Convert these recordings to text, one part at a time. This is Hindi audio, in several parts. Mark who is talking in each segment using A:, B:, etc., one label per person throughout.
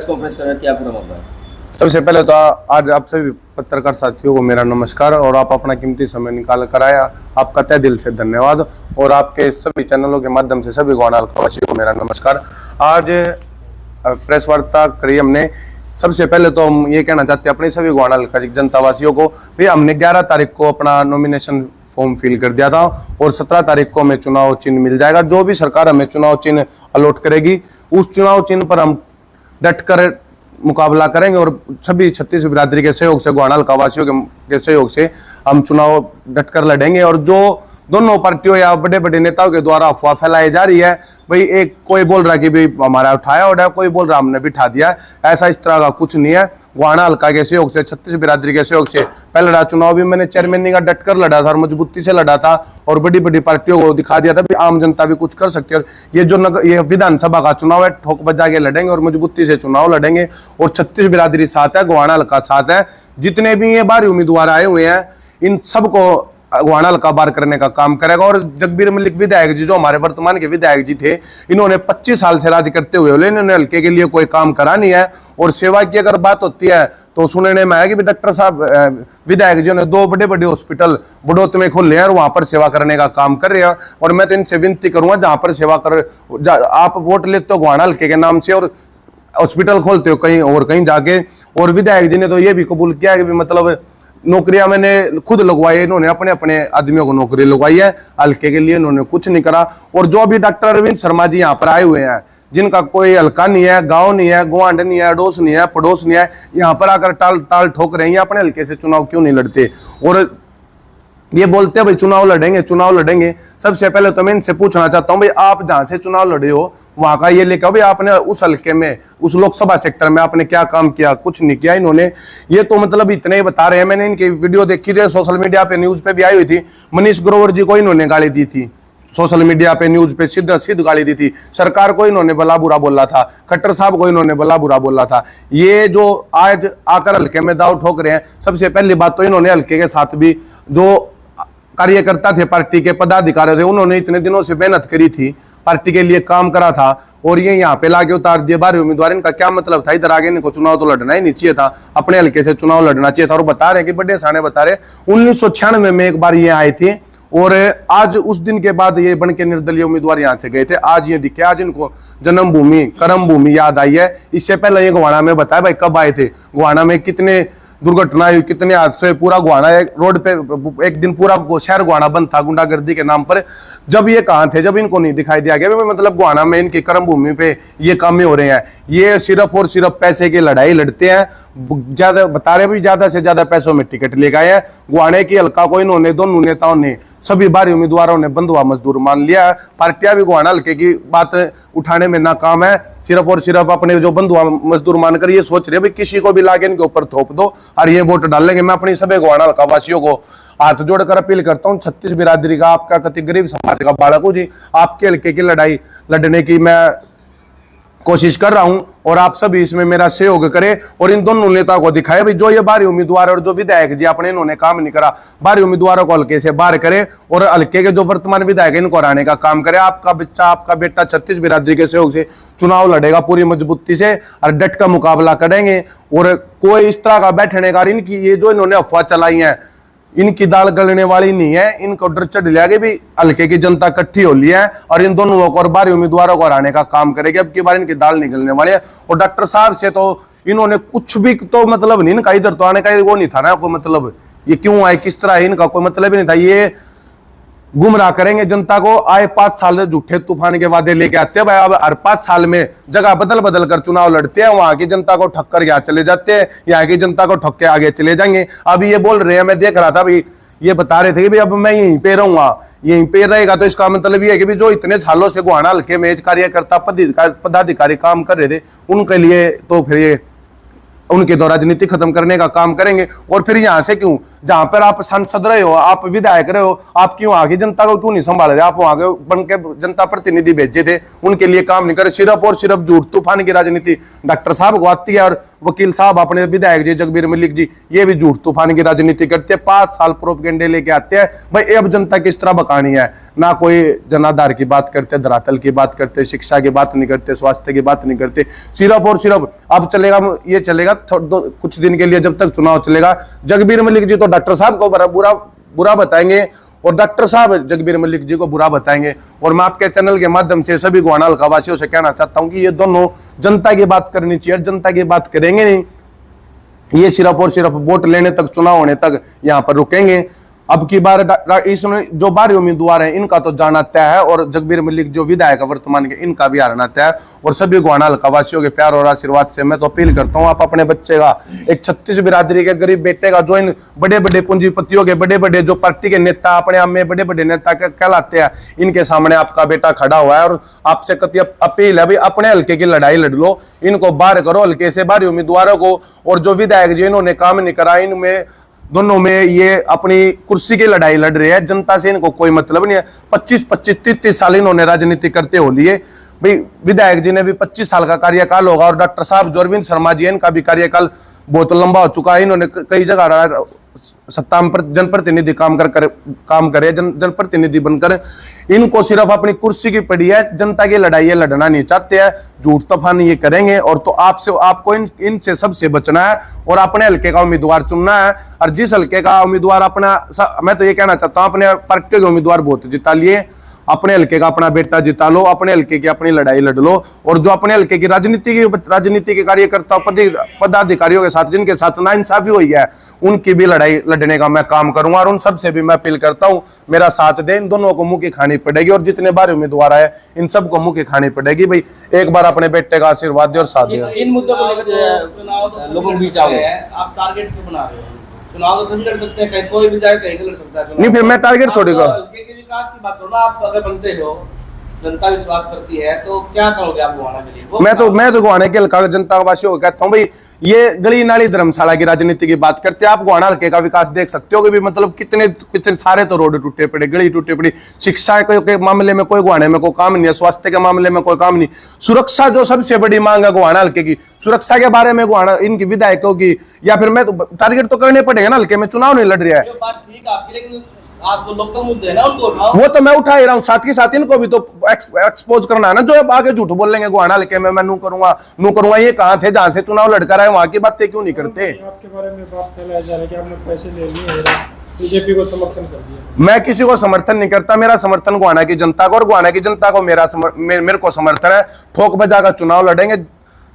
A: कॉन्फ्रेंस कर रहे हैं, क्या पूरा मामला है?
B: सबसे पहले तो आज आप सभी पत्रकार साथियों को मेरा नमस्कार, और आप अपना कीमती समय निकाल कर आया, आपका तहे दिल से धन्यवाद। और आपके सभी चैनलों के माध्यम से सभी गोंडा वासियों को मेरा नमस्कार। आज प्रेस वार्ता करी हमने। सबसे पहले तो हम ये कहना चाहते हैं अपने सभी गोंडा का जनता वासियों को, भैया हमने 11 तारीख को अपना नॉमिनेशन फॉर्म फिल कर दिया था और 17 तारीख को हमें चुनाव चिन्ह मिल जाएगा। जो भी सरकार हमें चुनाव चिन्ह अलॉट करेगी उस चुनाव चिन्ह पर हम डट कर मुकाबला करेंगे और सभी छत्तीस बिरादरी के सहयोग से, गोंडा का वासियों के सहयोग से हम चुनाव डट कर लड़ेंगे। और जो दोनों पार्टियों या बड़े बड़े नेताओं के द्वारा अफवाह फैलाई जा रही है, भाई एक कोई बोल रहा है कि भाई हमारा उठाया उठाया, कोई बोल रहा हमने बिठा दिया, ऐसा इस तरह का कुछ नहीं है। गोंडा हल्का के सहयोग से, छत्तीस बिरादरी के सहयोग से पहला चुनाव भी मैंने चेयरमैन का डट कर लड़ा था और मजबूती से लड़ा था और बड़ी बड़ी पार्टियों को दिखा दिया था भी आम जनता भी कुछ कर सकती है। और ये जो ये विधानसभा का चुनाव है, ठोक बजा के लड़ेंगे और मजबूती से चुनाव लड़ेंगे। और छत्तीस बिरादरी साथ है, गोंडा हल्का साथ है। जितने भी ये बाहरी उम्मीदवार आए हुए हैं इन सबको गोंडा हल्का बार करने का काम करेगा। और जगबीर मलिक विधायक जी जो हमारे वर्तमान के विधायक जी थे, इन्होंने 25 साल से राज करते हुए इन्होंने हल्के के लिए कोई काम करा नहीं है। और सेवा की अगर बात होती है तो सुनने में आया कि डॉक्टर साहब विधायक जी ने 2 बड़े बड़े हॉस्पिटल बड़ौत में खोले हैं और वहां पर सेवा करने का काम कर रहे हैं। और मैं तो इनसे विनती करूंगा, जहां पर सेवा कर आप वोट लेते हो गोंडा हल्के के नाम से और हॉस्पिटल खोलते हो कहीं और कहीं जाके। और विधायक जी ने तो ये भी कबूल किया कि मतलब नौकरियां मैंने खुद लगवाई, इन्होंने अपने अपने आदमियों को नौकरी लगवाई है, हल्के के लिए इन्होंने कुछ नहीं करा। और जो भी डॉक्टर अरविंद शर्मा जी यहाँ पर आए हुए हैं, जिनका कोई हल्का नहीं है, गांव नहीं है, गुआंढ नहीं है, अड़ोस नहीं है, पड़ोस नहीं है, यहाँ पर आकर ताल ठोक रहे हैं, अपने हल्के से चुनाव क्यों नहीं लड़ते और ये बोलते हैं भाई चुनाव लड़ेंगे चुनाव लड़ेंगे। सबसे पहले तो मैं इनसे पूछना चाहता हूँ, भाई आप जहां से चुनाव लड़े हो वहां का ये लेकर भाई आपने उस हल्के में, उस लोकसभा सेक्टर में आपने क्या काम किया? कुछ नहीं किया इन्होंने। ये तो मतलब इतने ही बता रहे हैं। मैंने इनकी वीडियो देखी थी, सोशल मीडिया पे, न्यूज पे भी आई हुई थी। मनीष ग्रोवर जी को इन्होंने गाली दी थी, सोशल मीडिया पे न्यूज पे सिद्ध गाली दी थी। सरकार को इन्होंने भला बुरा बोला था, खट्टर साहब को इन्होंने भला बुरा बोला था। ये जो आज आकर हल्के में दाव ठोक रहे हैं, सबसे पहली बात तो इन्होंने हल्के के साथ भी जो कार्यकर्ता थे, पार्टी के पदाधिकारी थे, उन्होंने इतने दिनों से मेहनत करी थी, पार्टी के लिए काम करा था और ये यहाँ पे लाके उतार दिए बाहरी उम्मीदवार। इनका क्या मतलब था? इधर आगे इनको चुनाव तो लड़ना ही नहीं चाहिए था, अपने हल्के से चुनाव लड़ना चाहिए था। और बता रहे कि बड़े साने बता रहे 1996 में एक बार ये आए थे और आज उस दिन के बाद ये बन के निर्दलीय उम्मीदवार यहाँ से गए थे। आज ये दिखे, आज इनको जन्मभूमि कर्म भूमि याद आई है। इससे पहले ये गोंडा में बताया भाई कब आए थे, गोंडा में कितने दुर्घटना हुई, कितने हादसे, पूरा गोंडा रोड पे एक दिन पूरा शहर गोंडा बंद था गुंडागर्दी के नाम पर। जब ये कहाँ थे, जब इनको नहीं दिखाई दिया गया मतलब गोंडा में इनकी कर्म भूमि पे ये काम हो रहे हैं। ये सिर्फ और सिर्फ पैसे की लड़ाई लड़ते हैं। ज्यादा बता रहे भी, ज्यादा से ज्यादा पैसों में टिकट ले गए हैं। गोंडा की हल्का को इन्होंने, दोनों नेताओं ने, सभी बाहरी उम्मीदवारों ने बंधुआ मजदूर मान लिया है। पार्टियां भी गोंडा हल्के की बात उठाने में नाकाम है। सिर्फ और सिर्फ अपने जो बंधुआ मजदूर मानकर ये सोच रहे भाई किसी को भी लाके इनके ऊपर थोप दो और ये वोट डालेंगे। मैं अपनी सभी गोंडा हल्का वासियों को हाथ जोड़कर अपील करता हूँ, छत्तीस बिरादरी का, आपका कति गरीब समाज का बालक हूँ जी, आपके हल्के की लड़ाई लड़ने की मैं कोशिश कर रहा हूं और आप सभी इसमें मेरा सहयोग करें। और इन दोनों नेताओं को दिखाए भाई जो ये बाहरी उम्मीदवार और जो विधायक जी अपने इन्होंने काम नहीं करा, बाहरी उम्मीदवारों को हल्के से बाहर करे और हल्के के जो वर्तमान विधायक इनको हराने का काम करे। आपका बच्चा, आपका बेटा छत्तीस बिरादरी के सहयोग से चुनाव लड़ेगा पूरी मजबूती से और डट का मुकाबला करेंगे। और कोई इस तरह का बैठने का, इनकी ये जो इन्होंने अफवाह चलाई है, इनकी दाल गलने वाली नहीं है। इनको डर चढ़ लिया कि भी हल्के की जनता इकट्ठी हो ली है और इन दोनों को और बाहरी उम्मीदवारों को हराने का काम करेगी। अब की बार इनकी दाल निकलने वाली है। और डॉक्टर साहब से तो इन्होंने कुछ भी तो मतलब नहीं, इनका इधर तो आने का वो नहीं था ना, कोई मतलब ये क्यों आए, किस तरह है, इनका कोई मतलब ही नहीं था। ये गुमराह करेंगे जनता को। आए 5 साल झूठे तूफान के वादे लेके आते हैं भाई। अब हर 5 साल में जगह बदल बदल कर चुनाव लड़ते हैं, वहां की जनता को ठक्कर यहाँ चले जाते हैं, यहाँ की जनता को ठक्के आगे चले जाएंगे। अभी ये बोल रहे हैं, मैं देख रहा था भाई, ये बता रहे थे कि भाई अब मैं यहीं पे रहूंगा, यहीं पे रहेगा। तो इसका मतलब ये है कि भी जो इतने सालों से गोंडा हल्के में कार्यकर्ता पदाधिकारी काम कर रहे थे, उनके लिए तो फिर ये उनके तो राजनीति खत्म करने का काम करेंगे। और फिर यहाँ से क्यों जहां पर आप सांसद रहे हो, आप विधायक रहे हो, आप क्यों आगे जनता को क्यों नहीं संभाल रहे? आप वहां के बन के जनता प्रतिनिधि भेजे थे, उनके लिए काम नहीं करे, सिर्फ और सिर्फ झूठ तूफान की राजनीति डॉक्टर साहब को आती है। और वकील साहब अपने विधायक जी जगबीर मलिक जी, ये भी झूठ तूफान की राजनीति करते हैं, 5 साल प्रोपगेंडे लेके आते हैं। भाई अब जनता किस तरह बकानी है, ना कोई जनाधार की बात करते, धरातल की बात करते, शिक्षा की बात नहीं करते, स्वास्थ्य की बात नहीं करते, सिर्फ और सिर्फ अब चलेगा, ये चलेगा कुछ दिन के लिए जब तक चुनाव चलेगा। जगबीर मलिक जी तो डॉक्टर साहब को बुरा बताएंगे और डॉक्टर साहब जगबीर मलिक जी को बुरा बताएंगे। और मैं आपके चैनल के माध्यम से सभी गोहाना हल्का वासियों से कहना चाहता हूं कि ये दोनों जनता की बात करनी चाहिए, जनता की बात करेंगे नहीं, ये सिर्फ और सिर्फ वोट लेने तक, चुनाव होने तक यहाँ पर रुकेंगे। अब की बार इसमें जो बाहरी उम्मीदवार हैं इनका तो जाना तय है, और जगबीर मलिक जो विधायक वर्तमान के, इनका भी हारना तय है। और सभी गोहाना हल्का वासियों के प्यार और आशीर्वाद से मैं तो अपील करता हूं, आप अपने बच्चे का, एक 36 बिरादरी के गरीब बेटे का, जो इन बड़े बड़े पूंजीपतियों के, बड़े बड़े जो पार्टी के नेता अपने आप में बड़े बड़े नेता कहलाते हैं, इनके सामने आपका बेटा खड़ा हुआ है। और आपसे कति अपील है भाई, अपने हल्के की लड़ाई लड़ लो, इनको बाहर करो हल्के से बाहरी उम्मीदवारों को। और जो विधायक जी इन्होंने काम नहीं करा, इनमें दोनों में ये अपनी कुर्सी की लड़ाई लड़ रहे हैं, जनता से इनको कोई मतलब नहीं है। 25-25, 30 साल इन्होंने राजनीति करते हो लिए भाई। विधायक जी ने भी 25 साल का कार्यकाल होगा, और डॉक्टर साहब जो अरविंद शर्मा जी, इनका भी कार्यकाल बहुत लंबा हो चुका है। इन्होंने कई जगह सत्ता में जनप्रतिनिधि काम करे, जनप्रतिनिधि बनकर, इनको सिर्फ अपनी कुर्सी की पड़ी है, जनता की लड़ाई लड़ना नहीं चाहते हैं, झूठ तूफान ये करेंगे। और तो आपको इनसे सबसे बचना है और अपने हल्के का उम्मीदवार चुनना है। और जिस हल्के का उम्मीदवार अपना, मैं तो ये कहना चाहता हूं, अपने पार्टी के उम्मीदवार बहुत जिता लिए, अपने हल्के का अपना बेटा जिता लो, अपने हल्के की अपनी लड़ाई लड़ लो। और जो अपने हल्के की राजनीति के कार्यकर्ता पदाधिकारियों के साथ, जिनके साथ नाइंसाफी हुई है, उनकी भी लड़ाई लड़ने का मैं काम करूंगा। और उन सबसे भी मैं अपील करता हूं, मेरा साथ दें, इन दोनों को मुंह की खानी पड़ेगी। और जितने बार उम्मीदवार आए इन सबको मुंह की खानी पड़ेगी भाई। एक बार अपने बेटे का आशीर्वाद दे और साथ दे।
A: इन मुद्दों को लेकर चुनाव लोगों के बीच आओगे, आप टारगेट क्यों बना रहे हो? चुनाव तो सभी लड़ सकते हैं, कहीं कोई भी जाए कहीं से लड़ सकता है।
B: नहीं, फिर मैं टारगेट थोड़ी का
A: हल्के के विकास की बात करो ना। आप अगर बनते हो, जनता विश्वास करती है, तो क्या करोगे आप गोहाना के लिए?
B: मैं तो गोहाना के हल्का जनता वासियों को कहता हूँ भाई, ये गली नाली धर्मशाला की राजनीति की बात करते हैं। आप गोहाना हल्के का विकास देख सकते हो कि भी मतलब कितने सारे तो रोड टूटे पड़े, गली टूटे पड़ी, शिक्षा के मामले में कोई गोहाने में कोई काम नहीं है, स्वास्थ्य के मामले में कोई काम नहीं, सुरक्षा जो सबसे बड़ी मांग है गोहाना हल्के की, सुरक्षा के बारे में गोहाना इनकी विधायकों की, या फिर मैं तो टारगेट तो करने पड़ेगा ना, हल्के में चुनाव नहीं लड़ रहा है।
A: बात ठीक है आपकी, लेकिन आप जो लोकल मुद्दे हैं ना उनको उठाओ।
B: वो तो मैं उठा ही रहा हूँ, साथ के साथ इनको भी तो एक्सपोज करना है ना। जो अब आगे झूठ बोल लेंगे गोहाना हल्के में मैं नू करूंगा, ये कहाँ थे जहां से चुनाव लड़कर आए, वहां की बातें क्यों नहीं करते?
C: आपके बारे में बात फैलाया जा रहा है कि आपने पैसे ले लिए, बीजेपी को समर्थन कर दिया।
B: मैं किसी को समर्थन नहीं करता, मेरा समर्थन गोहाना की जनता को, और गोहाना की जनता को मेरे को समर्थन है। ठोक बजा का चुनाव लड़ेंगे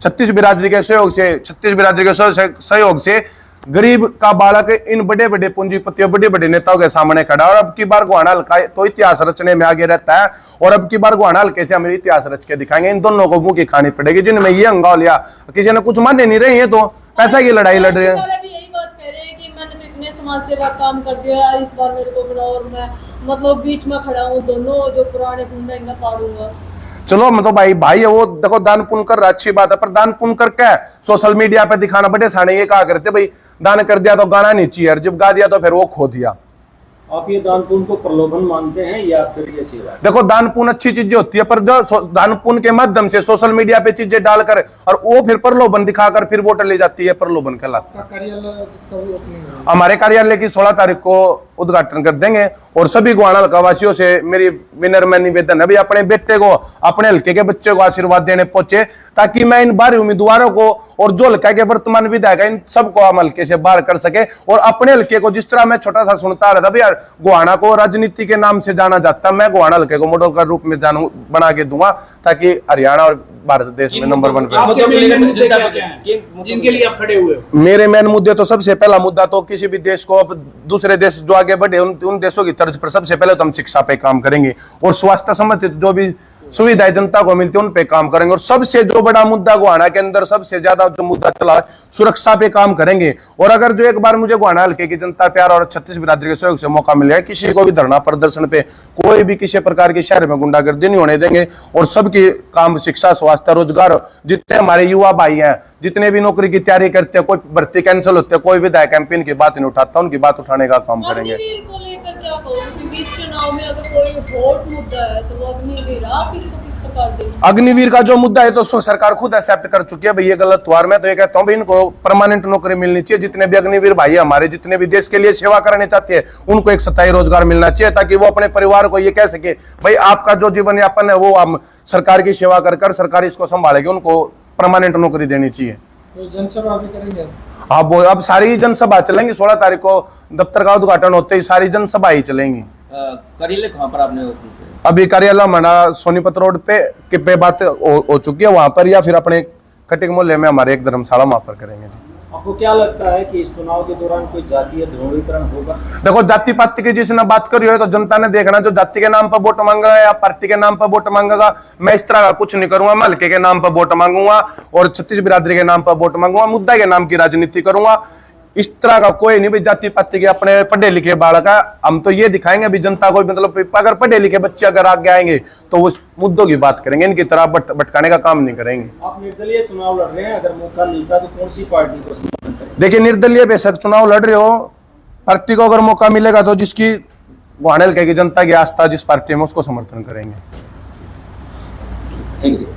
B: 36 बिरादरी के सहयोग से गरीब का बालक इन बड़े बड़े पूंजीपतियों, बड़े बड़े नेताओं के सामने खड़ा। और अब की बार गोहाना हल्का तो इतिहास रचने में आगे रहता है, और अब की बार गोहाना हल्के से हम इतिहास रच के दिखाएंगे। इन दोनों को मुंह की खानी पड़ेगी, जिनमें ये अंगा लिया, किसी ने कुछ माने नहीं रहे, तो पैसा की लड़ाई लड़ रहे हैं।
D: समाज सेवा काम कर दिया, इस बार मेरे को बनाओ, और मैं मतलब बीच में खड़ा हूँ, दोनों जो पुराने गुंडा इनका पालूंगा।
B: चलो मतलब भाई है वो, देखो दान पुण्य कर रहा, अच्छी बात है, पर दान पुण्य कर क्या है? सोशल मीडिया पे दिखाना। बड़े साने ये कहा करते भाई, दान कर दिया तो गाना नहीं चाहिए, जब गा दिया तो फिर वो खो दिया।
E: आप ये दान पुण्य को प्रलोभन मानते हैं या फिर ये सेवा?
B: देखो दान पुण्य अच्छी चीजें होती है, पर जो दान पुण्य के माध्यम से सोशल मीडिया पे चीजें डालकर और वो फिर प्रलोभन दिखाकर फिर वोट ले जाती है, प्रलोभन कहलाता है। हमारे कार्यालय की 16 तारीख को उद्घाटन कर देंगे। और सभी गोहाना हल्का वासियों से मेरी विनम्र निवेदन है, अपने बेटे को, अपने हल्के के बच्चे को आशीर्वाद देने पहुंचे, ताकि मैं इन बाहरी उम्मीदवारों को और जो हल्का के वर्तमान विधायक इन सबको हम हल्के से बाहर कर सके। और अपने हल्के को, जिस तरह मैं छोटा सा सुनता रहा था भैया, गोहाना को राजनीति के नाम से जाना जाता, मैं गोहाना हल्के को मॉडल का रूप में बना के दूंगा, ताकि हरियाणा और भारत देश में नंबर 1
A: जिनके लिए आप खड़े हुए हो।
B: मेरे मेन मुद्दे तो सबसे पहला मुद्दा तो किसी भी देश को, दूसरे देश जो आगे बढ़े उन देशों की तर्ज पर सबसे पहले तो हम शिक्षा पे काम करेंगे, और स्वास्थ्य संबंधित जो भी सुविधाएं जनता को मिलती है उन पे काम करेंगे। और सबसे जो बड़ा मुद्दा गोहाना के अंदर सबसे ज्यादा जो मुद्दा चला है, सुरक्षा पे काम करेंगे। और अगर जो एक बार मुझे गोहाना हल्के की जनता प्यार और 36 बिरादरी के सहयोग से मौका मिल जाए, किसी को भी धरना प्रदर्शन पे कोई भी किसी प्रकार के शहर में गुंडागर्दी नहीं होने देंगे। और सबकी काम, शिक्षा, स्वास्थ्य, रोजगार, जितने हमारे युवा भाई हैं, जितने भी नौकरी की तैयारी करते हैं, कोई भर्ती कैंसिल होते हैं, कोई विधायक कैंपेन की बात नहीं उठाता, उनकी बात उठाने का काम करेंगे।
D: अग्निवीर को लेकर क्या कहोगे? क्योंकि इस चुनाव में अगर कोई वोट मुद्दा है तो वो अग्निवीर, आप इसको किस प्रकार देंगे?
B: अग्निवीर का जो मुद्दा है तो सरकार खुद एक्सेप्ट कर चुकी है भाई, ये गलत हुआ। मैं तो ये कहता हूँ भाई, इनको परमानेंट नौकरी मिलनी चाहिए। जितने भी अग्निवीर भाई हमारे, जितने भी देश के लिए सेवा करने चाहते हैं, उनको एक स्थायी रोजगार मिलना चाहिए, ताकि वो अपने परिवार को ये कह सके भाई आपका जो जीवन यापन है वो हम सरकार की सेवा कर सरकार इसको संभालेगी। उनको परमानेंट नौकरी देनी चाहिए।
C: तो जनसभा भी करेंगे?
B: हाँ, वो अब सारी जनसभा चलेंगी। 16 तारीख को दफ्तर का उद्घाटन होते ही सारी जनसभा ही चलेंगी।
A: करीले कहाँ पर आपने
B: अभी कार्यालय हमारा सोनीपत रोड पे बात हो चुकी है वहां पर, या फिर अपने कटिंग मोहल्ले में हमारे एक धर्मशाला वहां पर करेंगे।
E: आपको क्या लगता है कि इस चुनाव के दौरान कोई जातीय ध्रुवीकरण होगा?
B: देखो, जाति पाति की जिसने बात करी है तो जनता ने देखना, जो जाति के नाम पर वोट मांगेगा या पार्टी के नाम पर वोट मांगेगा, मैं इस तरह का कुछ नहीं करूंगा। मैं हल्के के नाम पर वोट मांगूंगा और 36 बिरादरी के नाम पर वोट मांगूंगा, मुद्दा के नाम की राजनीति करूंगा। इस तरह का कोई नहीं भाई जाति पाति के अपने पढ़े लिखे बालक है। हम तो ये दिखाएंगे भी जनता को, मतलब अगर पढ़े लिखे बच्चे अगर आगे आएंगे तो उस मुद्दों की बात करेंगे, इनकी तरह भटकाने का काम नहीं करेंगे।
E: आप निर्दलीय चुनाव लड़ रहे हैं, अगर मौका मिलता तो कौन सी पार्टी को समर्थन करेंगे?
B: देखिए, निर्दलीय बेशक चुनाव लड़ रहे हो, पार्टी को अगर मौका मिलेगा तो जिसकी गोहाना हल्के की जनता की आस्था जिस पार्टी में, उसको समर्थन करेंगे।
A: Thank you.